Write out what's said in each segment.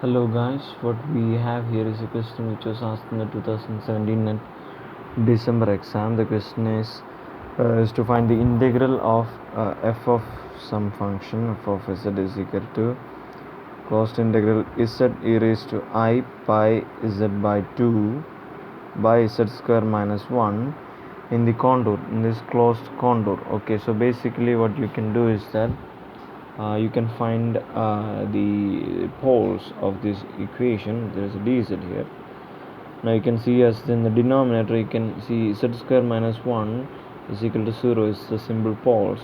Hello guys, what we have here is a question which was asked in the 2017 December exam. The question is to find the integral of f of some function f of z is equal to closed integral z e raised to I pi z by 2 by z square minus 1 in the contour, in this closed contour. Okay, so basically what you can do is that you can find the poles of this equation. There is a dz here. Now you can see as in the denominator you can see z square minus 1 is equal to 0 is the symbol poles.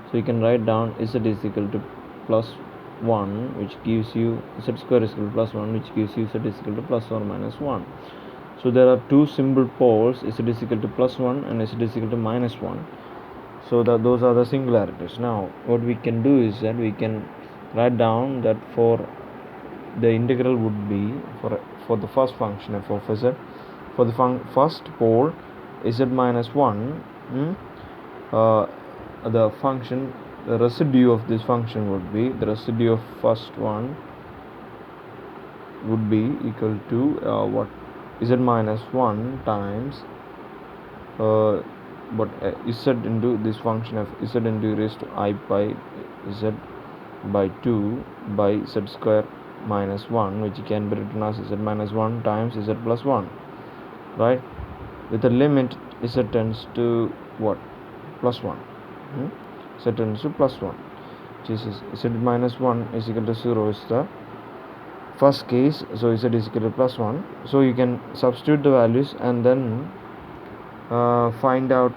So you can write down z is equal to plus 1, which gives you z square is equal to plus 1, which gives you z is equal to plus or minus 1. So there are two symbol poles, z is equal to plus 1 and z is equal to minus 1. So those are the singularities. Now what we can do is that we can write down that for the integral would be for the first function f of z, for the first pole z minus 1, the function, the residue of this function would be, the residue of first one would be equal to what, z minus 1 times z into this function of z into e raised to I pi z by 2 by z square minus 1, which can be written as z minus 1 times z plus 1, right, with the limit z tends to what, plus 1, z tends to plus 1, which is z minus 1 is equal to 0 is the first case, so z is equal to plus 1. So you can substitute the values and then find out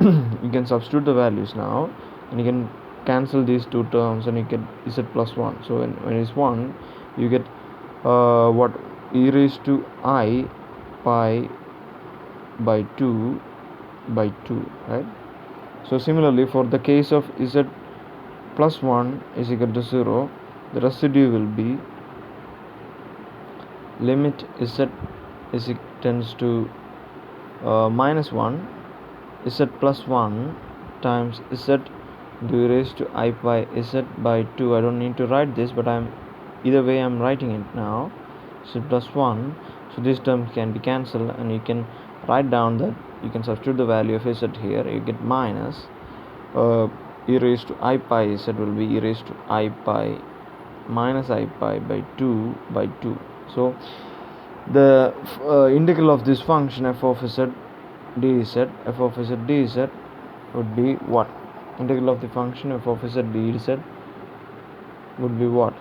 you can substitute the values now and you can cancel these two terms and you get z plus 1. So when it's 1 you get what, e raised to I pi by 2 by 2, right? So similarly for the case of z plus 1 is equal to 0, the residue will be limit z is tends to minus 1 z plus 1 times z into e raised to I pi z by 2. I don't need to write this, but either way I'm writing it now, z plus 1. So this term can be cancelled and you can write down that you can substitute the value of z here. You get minus e raised to I pi z will be e raised to I pi minus I pi by 2 by 2. So the integral of this function f of z dz, f of z dz would be what? Integral of the function f of z dz would be what?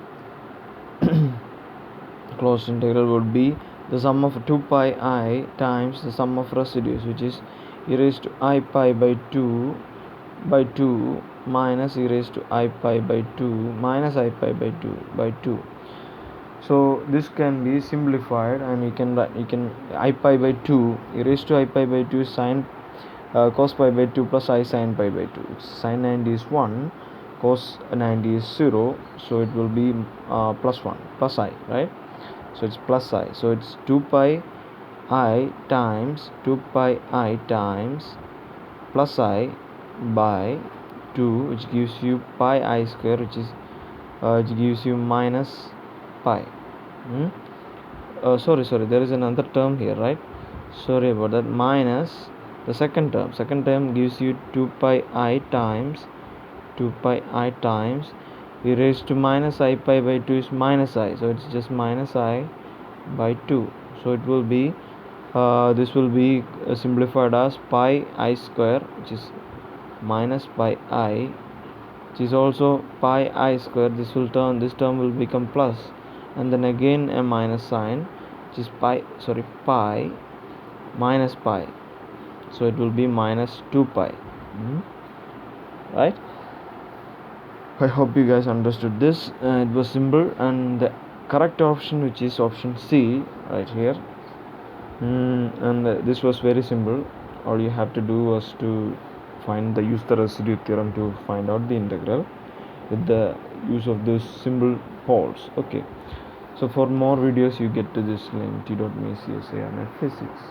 Closed integral would be the sum of 2 pi I times the sum of residues, which is e raised to I pi by 2 by 2 minus e raised to I pi by 2 minus I pi by 2 by 2. So this can be simplified and you can I pi by 2, e raised to I pi by 2 sine cos pi by 2 plus I sin pi by 2. Sin 90 is 1, cos 90 is 0, so it will be plus 1, plus I, right? So it's plus I, so it's 2 pi I times 2 pi I times plus I by 2, which gives you pi I square, which gives you minus pi. Sorry, there is another term here, right? Sorry about that. Minus the second term gives you 2 pi I times e raised to minus I pi by 2 is minus I, so it's just minus I by 2. So it will be this will be simplified as pi I square, which is minus pi I, which is also pi I square. This term will become plus, and then again a minus sign, which is pi minus pi, so it will be minus 2 pi, right? I hope you guys understood this. It was simple, and the correct option, which is option C right here, and this was very simple. All you have to do was to use the residue theorem to find out the integral with the use of those symbol poles. Okay, so for more videos you get to this link t.me/csa net physics.